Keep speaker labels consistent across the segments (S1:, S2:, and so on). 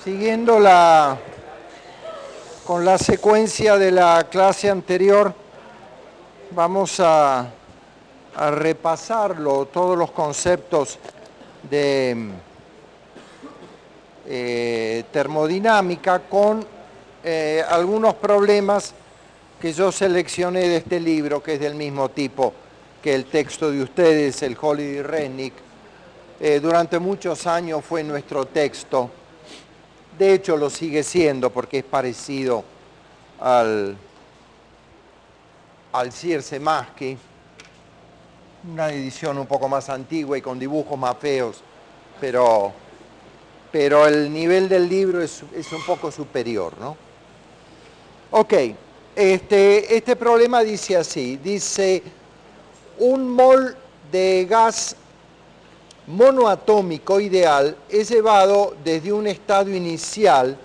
S1: Siguiendo con la secuencia de la clase anterior, vamos a repasarlo, todos los conceptos de termodinámica con algunos problemas que yo seleccioné de este libro, que es del mismo tipo que el texto de ustedes, el Holiday-Resnick. Durante muchos años fue nuestro texto. De hecho, lo sigue siendo porque es parecido al Cierce-Maschi, una edición un poco más antigua y con dibujos más feos, pero el nivel del libro es un poco superior, ¿no? Ok, este problema dice así, dice un mol de gas monoatómico ideal es llevado desde un estado inicial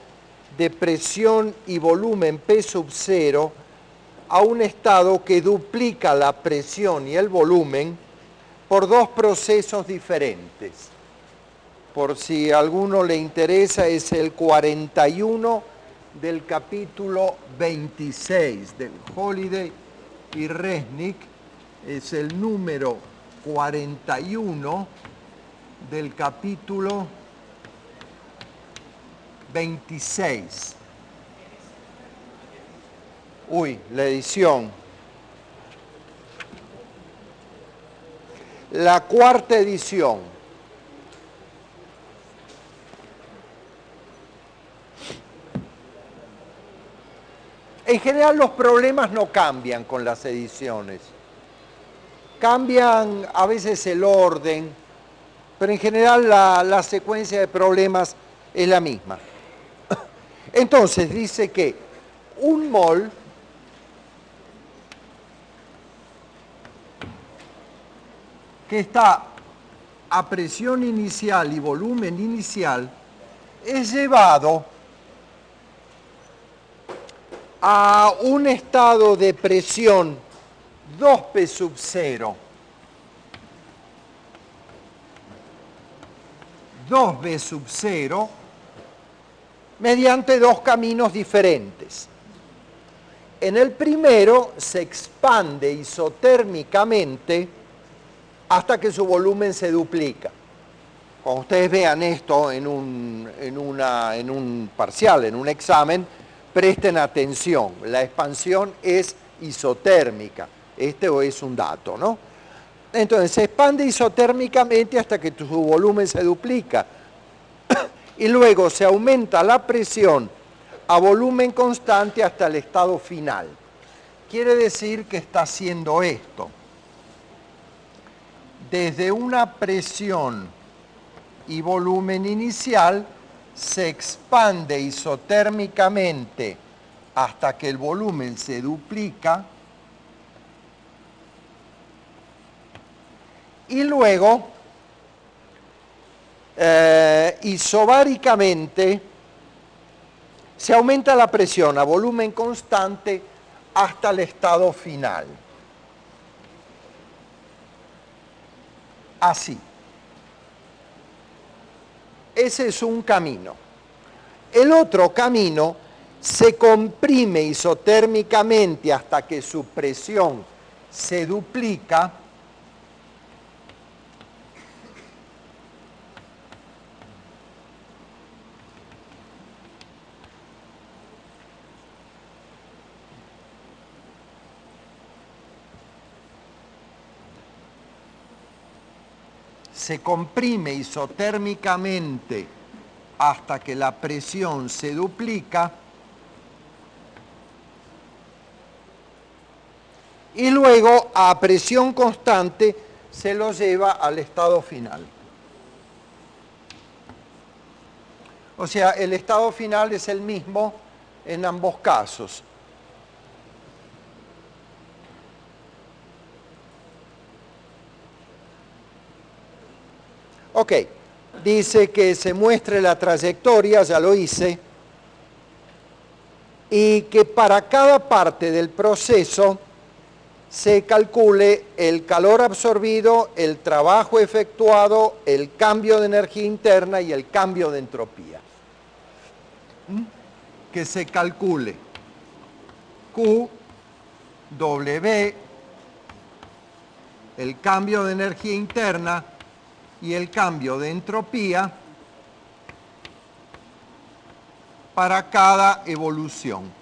S1: de presión y volumen P sub 0 a un estado que duplica la presión y el volumen por dos procesos diferentes. Por si a alguno le interesa, es el 41 del capítulo 26 del Holiday y Resnick, es el número 41 del capítulo 26. Uy, la edición. La cuarta edición. En general los problemas no cambian con las ediciones. Cambian a veces el orden, pero en general la secuencia de problemas es la misma. Entonces dice que un mol que está a presión inicial y volumen inicial es llevado a un estado de presión 2P sub 0, 2B sub 0, mediante dos caminos diferentes. En el primero se expande isotérmicamente hasta que su volumen se duplica. Cuando ustedes vean esto en un parcial, en un examen, presten atención. La expansión es isotérmica. Este es un dato, ¿no? Entonces se expande isotérmicamente hasta que su volumen se duplica. Y luego se aumenta la presión a volumen constante hasta el estado final. Quiere decir que está haciendo esto. Desde una presión y volumen inicial se expande isotérmicamente hasta que el volumen se duplica y luego isobáricamente se aumenta la presión a volumen constante hasta el estado final. Así. Ese es un camino. El otro camino se comprime isotérmicamente hasta que su presión se duplica isotérmicamente hasta que la presión se duplica y luego a presión constante se lo lleva al estado final. O sea, el estado final es el mismo en ambos casos. Ok, dice que se muestre la trayectoria, ya lo hice, y que para cada parte del proceso se calcule el calor absorbido, el trabajo efectuado, el cambio de energía interna y el cambio de entropía. que se calcule Q, W, el cambio de energía interna y el cambio de entropía para cada evolución.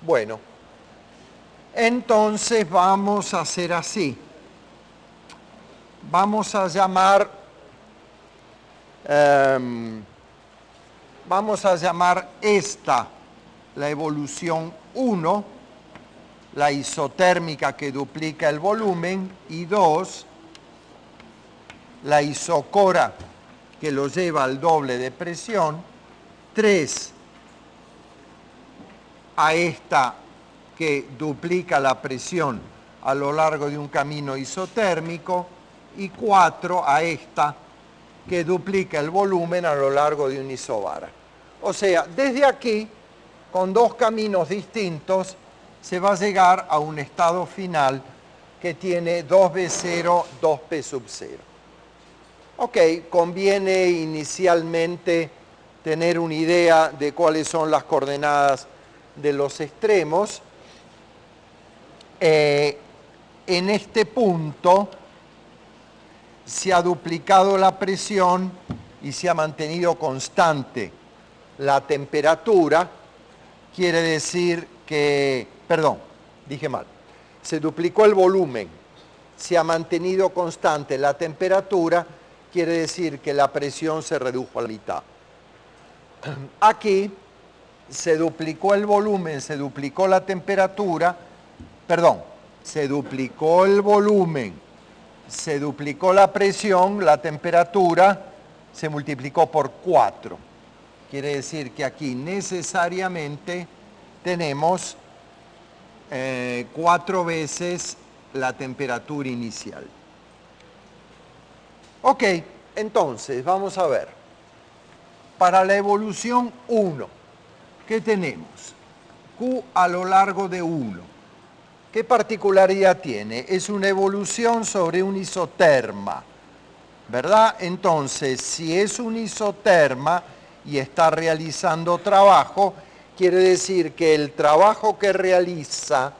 S1: Bueno, entonces vamos a hacer así. Vamos a llamar esta la evolución 1, la isotérmica que duplica el volumen, y 2, la isocora que lo lleva al doble de presión, 3, a esta que duplica la presión a lo largo de un camino isotérmico, y 4 a esta que duplica el volumen a lo largo de un isobara. O sea, desde aquí, con dos caminos distintos, se va a llegar a un estado final que tiene 2B0, 2P sub 0. Ok, conviene inicialmente tener una idea de cuáles son las coordenadas de los extremos. En este punto se ha duplicado la presión y se ha mantenido constante la temperatura. Quiere decir que, perdón, dije mal, se duplicó el volumen, se ha mantenido constante la temperatura, quiere decir que la presión se redujo a la mitad. Aquí se duplicó el volumen, se duplicó la temperatura, perdón, se duplicó el volumen, se duplicó la presión, la temperatura se multiplicó por 4. Quiere decir que aquí necesariamente tenemos 4 veces la temperatura inicial. Ok, entonces vamos a ver. Para la evolución 1, ¿qué tenemos? Q a lo largo de 1. ¿Qué particularidad tiene? Es una evolución sobre un isoterma, ¿verdad? Entonces, si es un isoterma y está realizando trabajo, quiere decir que el trabajo que realiza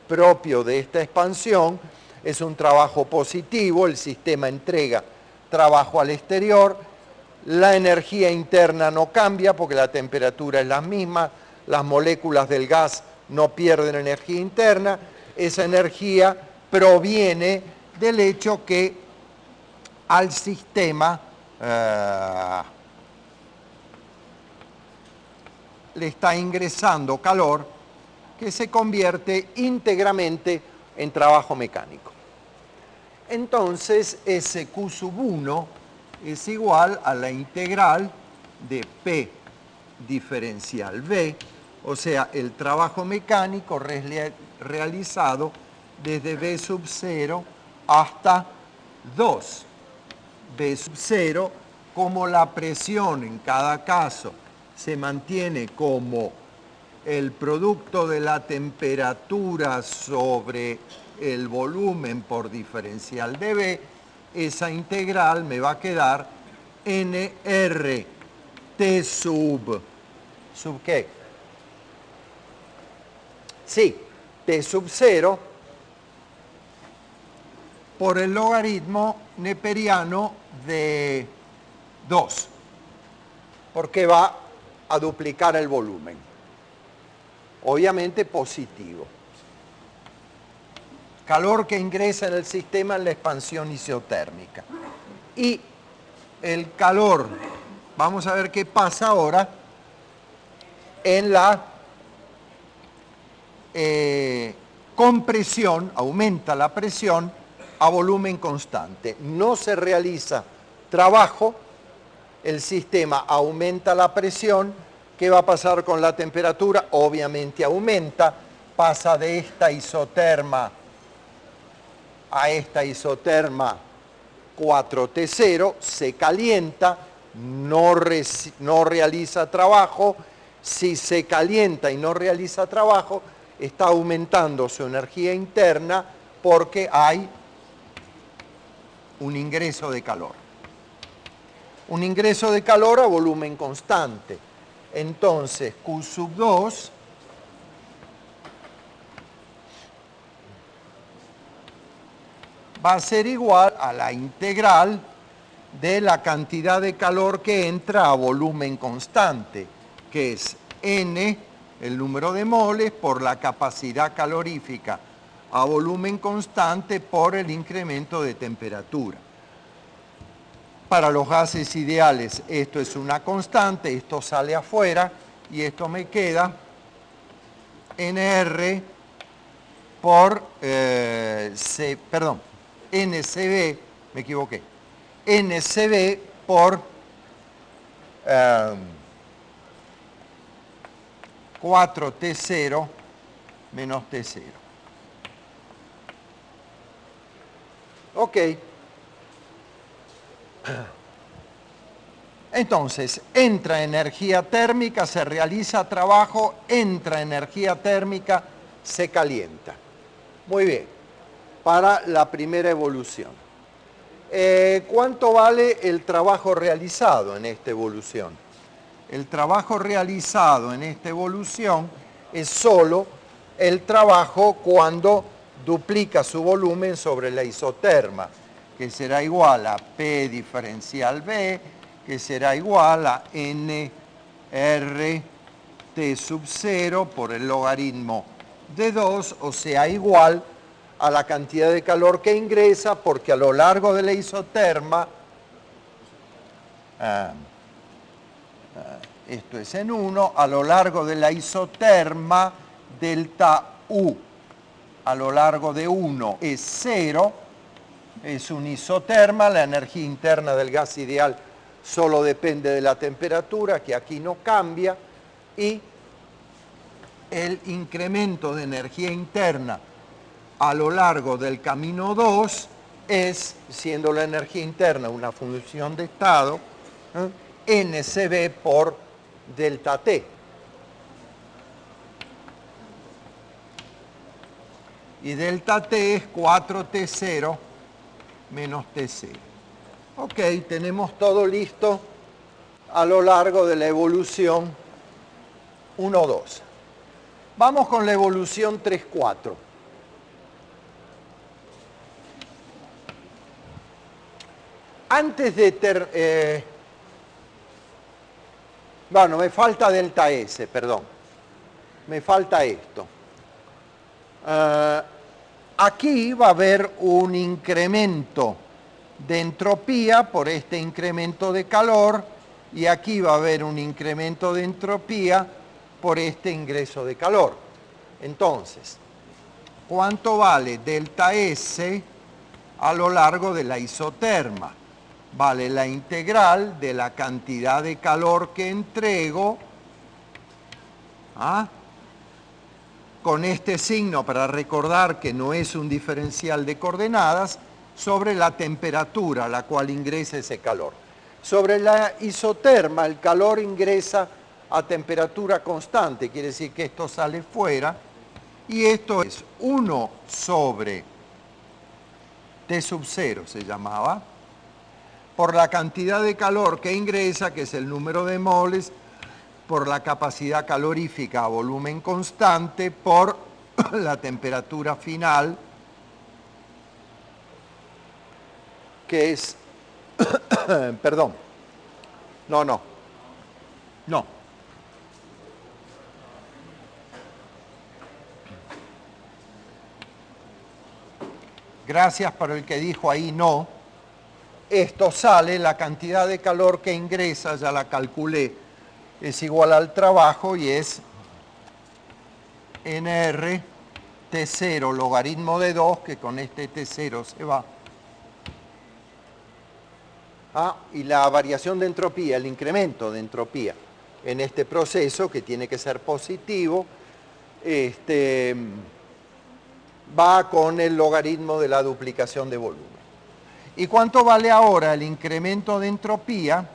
S1: propio de esta expansión es un trabajo positivo, el sistema entrega trabajo al exterior, la energía interna no cambia porque la temperatura es la misma, las moléculas del gas no pierden energía interna, esa energía proviene del hecho que al sistema le está ingresando calor que se convierte íntegramente en trabajo mecánico. Entonces, ese Q sub 1 es igual a la integral de P diferencial V, o sea, el trabajo mecánico realizado desde V sub 0 hasta 2. V sub 0, como la presión en cada caso se mantiene como el producto de la temperatura sobre el volumen por diferencial de V, esa integral me va a quedar NR T sub ¿qué? Sí, T sub 0 por el logaritmo neperiano de 2, porque va a duplicar el volumen. Obviamente positivo. Calor que ingresa en el sistema en la expansión isotérmica. Y el calor, vamos a ver qué pasa ahora en la compresión, aumenta la presión a volumen constante. No se realiza trabajo, el sistema aumenta la presión. ¿Qué va a pasar con la temperatura? Obviamente aumenta, pasa de esta isoterma a esta isoterma 4T0, se calienta, no realiza trabajo. Si se calienta y no realiza trabajo, está aumentando su energía interna porque hay un ingreso de calor. un ingreso de calor a volumen constante. Entonces, Q sub 2 va a ser igual a la integral de la cantidad de calor que entra a volumen constante, que es N, el número de moles, por la capacidad calorífica a volumen constante por el incremento de temperatura. Para los gases ideales esto es una constante, esto sale afuera y esto me queda NR por, NCB, me equivoqué, NCB por 4T0 menos T0. Ok. Entonces, entra energía térmica, se realiza trabajo, entra energía térmica, se calienta. Muy bien. Para la primera evolución. ¿Cuánto vale el trabajo realizado en esta evolución? El trabajo realizado en esta evolución es solo el trabajo cuando duplica su volumen sobre la isoterma, que será igual a P diferencial B, que será igual a NRT sub 0 por el logaritmo de 2, o sea, igual a la cantidad de calor que ingresa, porque a lo largo de la isoterma, esto es en 1, a lo largo de la isoterma, delta U a lo largo de 1 es 0, es un isoterma, la energía interna del gas ideal solo depende de la temperatura, que aquí no cambia, y el incremento de energía interna a lo largo del camino 2 es, siendo la energía interna una función de estado, NCB por delta T. Y delta T es 4T0 menos T0. Ok, tenemos todo listo a lo largo de la evolución 1-2. Vamos con la evolución 3-4. Antes de... bueno, me falta delta S, perdón. Me falta esto. Aquí va a haber un incremento de entropía por este incremento de calor y aquí va a haber un incremento de entropía por este ingreso de calor. Entonces, ¿cuánto vale delta S a lo largo de la isoterma? Vale la integral de la cantidad de calor que entrego, con este signo para recordar que no es un diferencial de coordenadas, sobre la temperatura a la cual ingresa ese calor. Sobre la isoterma, el calor ingresa a temperatura constante, quiere decir que esto sale fuera, y esto es 1 sobre T sub 0 se llamaba, por la cantidad de calor que ingresa, que es el número de moles, por la capacidad calorífica a volumen constante, por la temperatura final, que es, perdón, no. Gracias por el que dijo ahí no. Esto sale, la cantidad de calor que ingresa, ya la calculé, es igual al trabajo y es NR T0 logaritmo de 2, que con este T0 se va. Y la variación de entropía, el incremento de entropía en este proceso, que tiene que ser positivo, va con el logaritmo de la duplicación de volumen. ¿Y cuánto vale ahora el incremento de entropía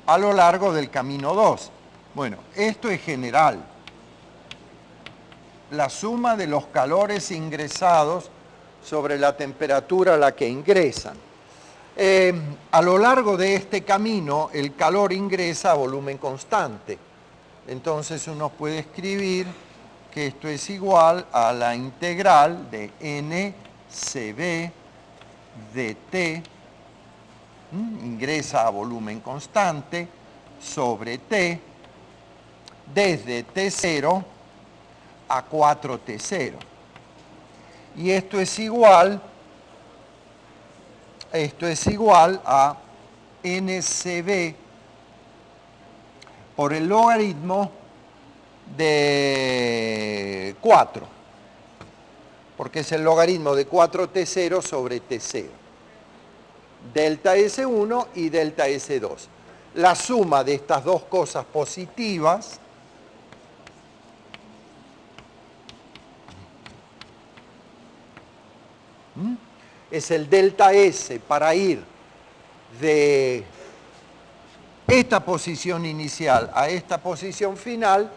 S1: a lo largo del camino 2? Bueno, esto es general. La suma de los calores ingresados sobre la temperatura a la que ingresan. A lo largo de este camino, el calor ingresa a volumen constante. Entonces uno puede escribir que esto es igual a la integral de NCB dt, ingresa a volumen constante, sobre T, desde T0 a 4T0. Y esto es igual a NCB por el logaritmo de 4, porque es el logaritmo de 4T0 sobre T0. Delta S1 y delta S2. La suma de estas dos cosas positivas es el delta S para ir de esta posición inicial a esta posición final,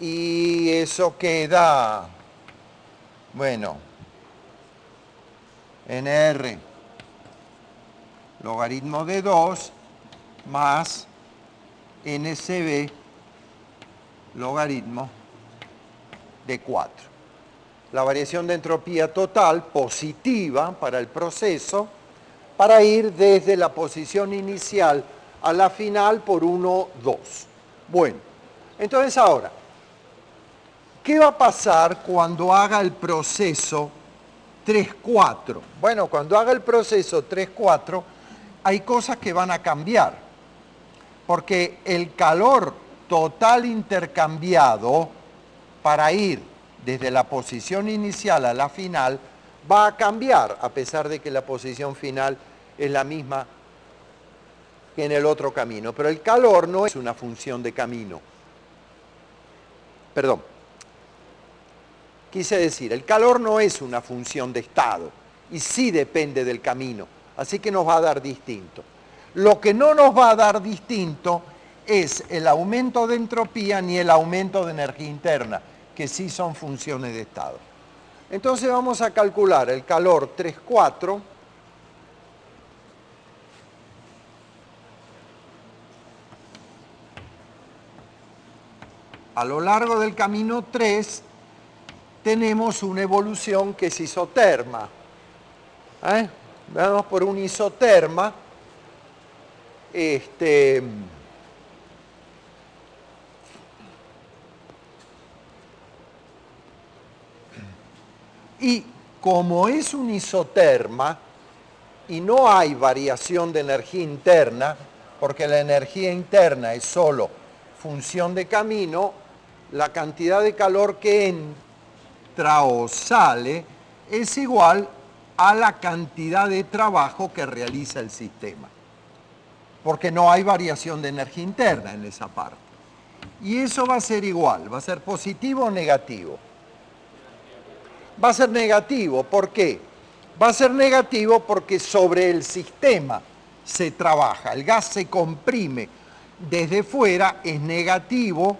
S1: y eso queda, bueno, NR logaritmo de 2 más NCB logaritmo de 4. La variación de entropía total positiva para el proceso, para ir desde la posición inicial a la final por 1, 2. Bueno, entonces ahora, ¿qué va a pasar cuando haga el proceso 3-4? Bueno, cuando haga el proceso 3-4, hay cosas que van a cambiar, porque el calor total intercambiado para ir desde la posición inicial a la final va a cambiar, a pesar de que la posición final es la misma que en el otro camino. Pero el calor no es una función de camino. Perdón. Quise decir, el calor no es una función de estado, y sí depende del camino, así que nos va a dar distinto. Lo que no nos va a dar distinto es el aumento de entropía ni el aumento de energía interna, que sí son funciones de estado. Entonces vamos a calcular el calor 3-4 a lo largo del camino 3. Tenemos una evolución que es isoterma. Vamos por un isoterma. Y como es un isoterma y no hay variación de energía interna, porque la energía interna es solo función de camino, la cantidad de calor que entra o sale es igual a la cantidad de trabajo que realiza el sistema, porque no hay variación de energía interna en esa parte. Y eso va a ser igual, va a ser positivo o negativo. Va a ser negativo, ¿por qué? Va a ser negativo porque sobre el sistema se trabaja, el gas se comprime desde fuera, es negativo.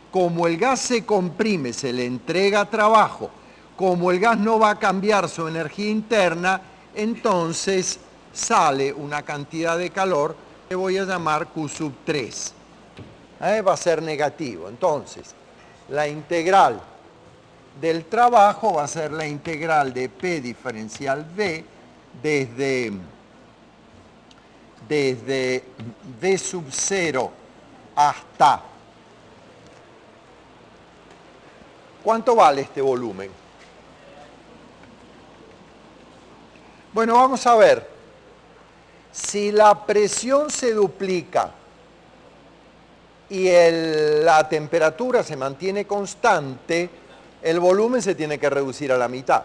S1: Como el gas se comprime, se le entrega trabajo, como el gas no va a cambiar su energía interna, entonces sale una cantidad de calor que voy a llamar Q sub 3. Va a ser negativo. Entonces, la integral del trabajo va a ser la integral de P diferencial V desde V sub 0 hasta... ¿Cuánto vale este volumen? Bueno, vamos a ver. Si la presión se duplica y la temperatura se mantiene constante, el volumen se tiene que reducir a la mitad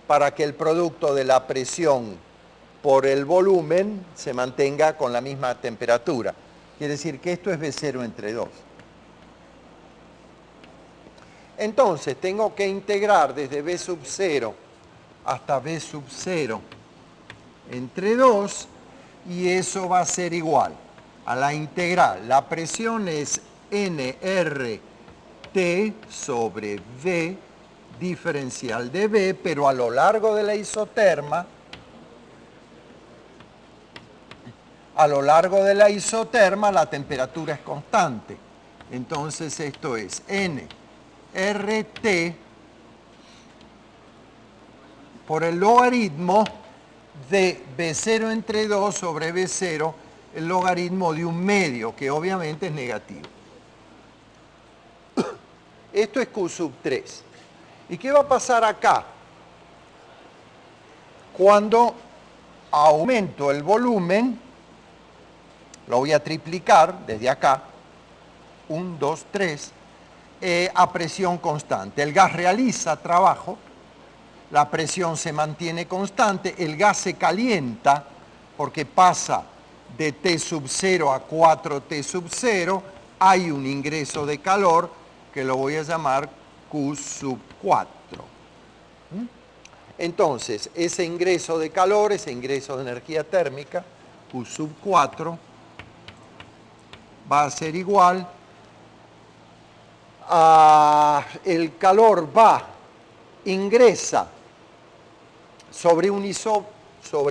S1: para que el producto de la presión por el volumen se mantenga con la misma temperatura. Quiere decir que esto es V0 entre 2. Entonces, tengo que integrar desde V sub 0 hasta V sub 0 entre 2, y eso va a ser igual a la integral. La presión es nRT sobre V diferencial de V, pero a lo largo de la isoterma A lo largo de la isoterma la temperatura es constante. Entonces esto es nRT por el logaritmo de B0 entre 2 sobre B0, el logaritmo de un medio, que obviamente es negativo. Esto es Q sub 3. ¿Y qué va a pasar acá? Cuando aumento el volumen, lo voy a triplicar desde acá, 1, 2, 3, a presión constante. El gas realiza trabajo, la presión se mantiene constante, el gas se calienta porque pasa de T sub 0 a 4T sub 0, hay un ingreso de calor que lo voy a llamar Q sub 4. Entonces, ese ingreso de calor, ese ingreso de energía térmica, Q sub 4, va a ser igual a el calor ingresa sobre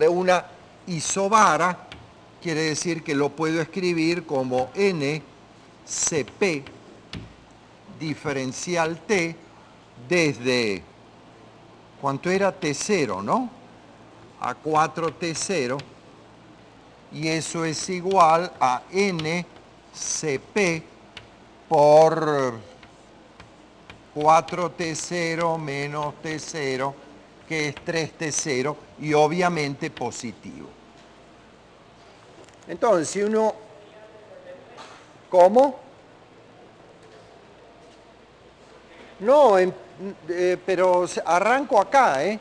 S1: una isobara, quiere decir que lo puedo escribir como NCP diferencial T desde, ¿cuánto era? T0, ¿no? A 4T0, y eso es igual a NCP por 4T0 menos T0, que es 3T0, y obviamente positivo. Entonces, si uno... ¿Cómo? No, pero arranco acá, ¿eh?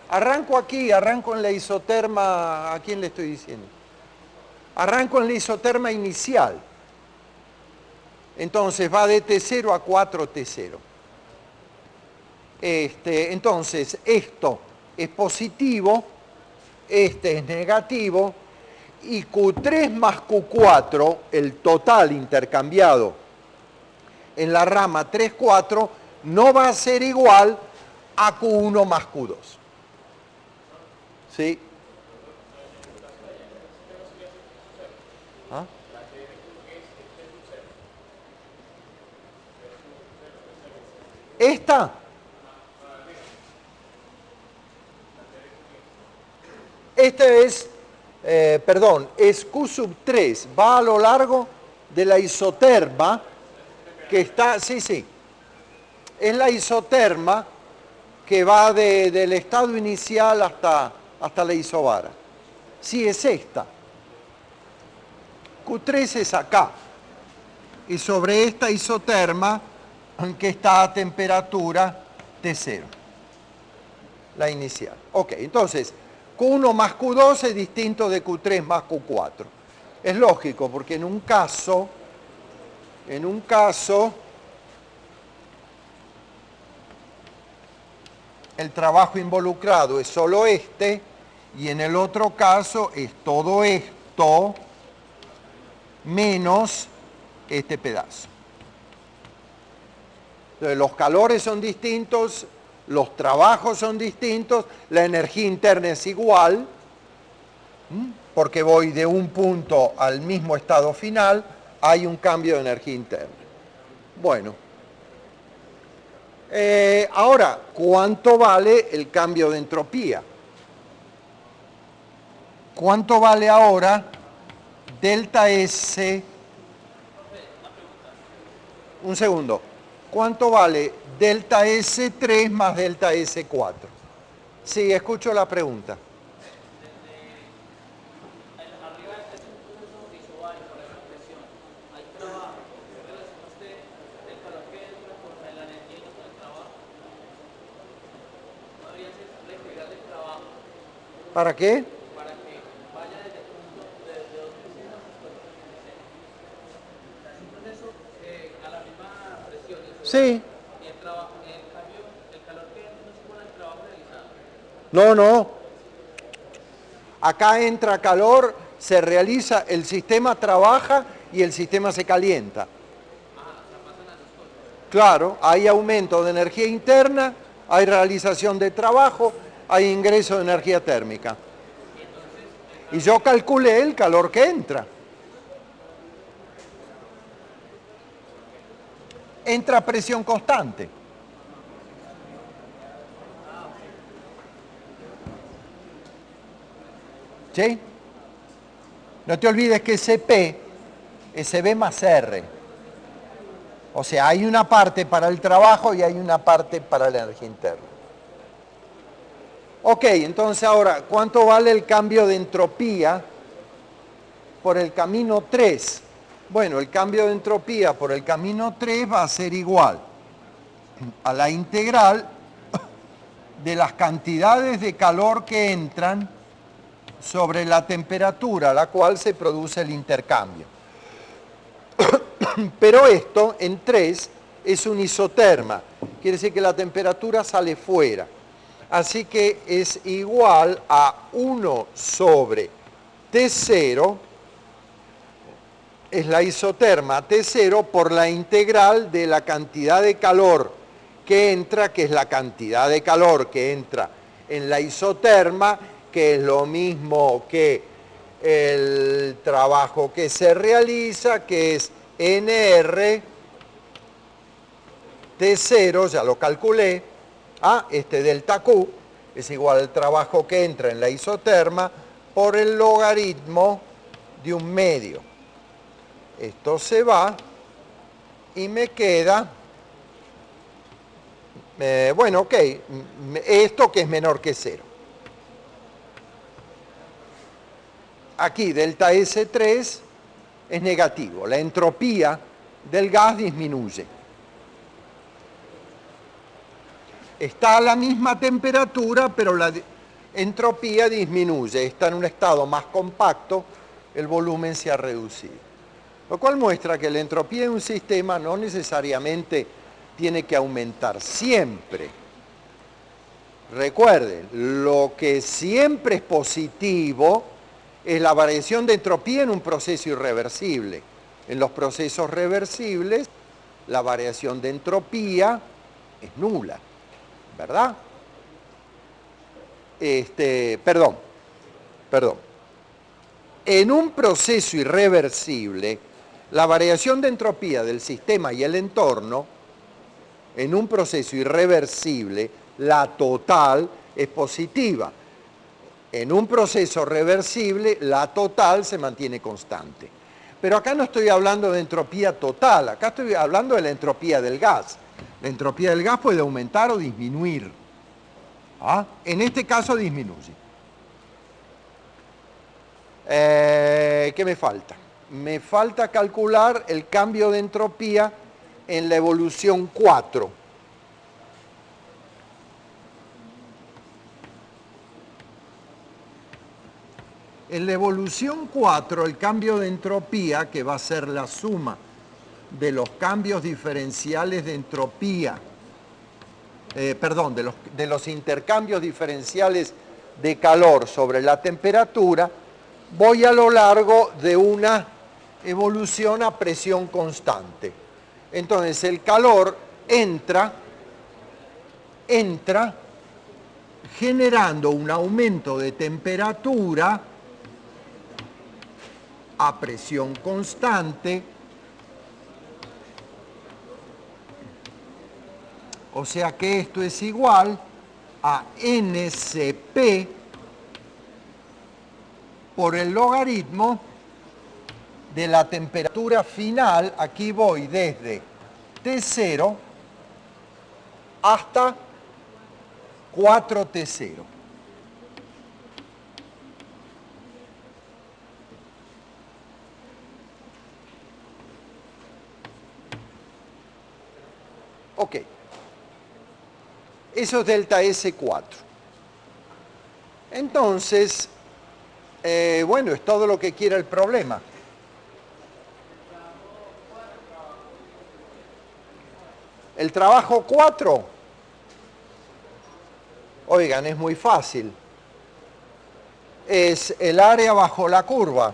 S1: Arranco aquí, arranco en la isoterma... ¿A quién le estoy diciendo? Arranco en la isoterma inicial. Entonces va de T0 a 4T0. Entonces, esto es positivo, este es negativo, y Q3 más Q4, el total intercambiado en la rama 3, 4, no va a ser igual a Q1 más Q2. ¿Sí? ¿Ah? Esta es, es Q sub 3, va a lo largo de la isoterma que está, sí, es la isoterma que va del estado inicial hasta la isobara. Sí, es esta. Q3 es acá. Y sobre esta isoterma que está a temperatura T0. La inicial. Ok, entonces, Q1 más Q2 es distinto de Q3 más Q4. Es lógico, porque en un caso, el trabajo involucrado es solo este, y en el otro caso es todo esto menos este pedazo. Entonces, los calores son distintos, los trabajos son distintos, la energía interna es igual, porque voy de un punto al mismo estado final, hay un cambio de energía interna. Bueno, ahora, ¿cuánto vale el cambio de entropía? ¿Cuánto vale ahora delta S? Un segundo. ¿Cuánto vale delta S3 más delta S4? Sí, escucho la pregunta. ¿Para qué? Sí. No. Acá entra calor, se realiza, el sistema trabaja y el sistema se calienta. Claro, hay aumento de energía interna, hay realización de trabajo, hay ingreso de energía térmica. Y yo calculé el calor que entra. Entra a presión constante. ¿Sí? No te olvides que ese P es B más R. O sea, hay una parte para el trabajo y hay una parte para la energía interna. Ok, entonces ahora, ¿cuánto vale el cambio de entropía por el camino 3? Bueno, el cambio de entropía por el camino 3 va a ser igual a la integral de las cantidades de calor que entran sobre la temperatura a la cual se produce el intercambio. Pero esto en 3 es un isoterma, quiere decir que la temperatura sale fuera. Así que es igual a 1 sobre T0, es la isoterma T0 por la integral de la cantidad de calor que entra, que es la cantidad de calor que entra en la isoterma, que es lo mismo que el trabajo que se realiza, que es NR T0, ya lo calculé, este delta Q es igual al trabajo que entra en la isoterma por el logaritmo de 1/2. Esto se va y me queda, bueno, ok, esto que es menor que 0. Aquí delta S3 es negativo, la entropía del gas disminuye. Está a la misma temperatura, pero la entropía disminuye, está en un estado más compacto, el volumen se ha reducido. Lo cual muestra que la entropía de un sistema no necesariamente tiene que aumentar siempre. Recuerden, lo que siempre es positivo es la variación de entropía en un proceso irreversible. En los procesos reversibles, la variación de entropía es nula, ¿verdad? Perdón. En un proceso irreversible, la variación de entropía del sistema y el entorno, en un proceso irreversible, la total es positiva. En un proceso reversible, la total se mantiene constante. Pero acá no estoy hablando de entropía total, acá estoy hablando de la entropía del gas. La entropía del gas puede aumentar o disminuir. En este caso disminuye. ¿Qué me falta? Me falta calcular el cambio de entropía en la evolución 4. En la evolución 4, el cambio de entropía, que va a ser la suma de los cambios diferenciales de entropía, de los intercambios diferenciales de calor sobre la temperatura, voy a lo largo de una evolución a presión constante. Entonces el calor entra generando un aumento de temperatura a presión constante, o sea que esto es igual a NCP por el logaritmo de la temperatura final. Aquí voy desde T0 hasta 4T0. Ok. Eso es delta S4. Entonces, bueno, es todo lo que quiere el problema. El trabajo 4, oigan, es muy fácil. Es el área bajo la curva.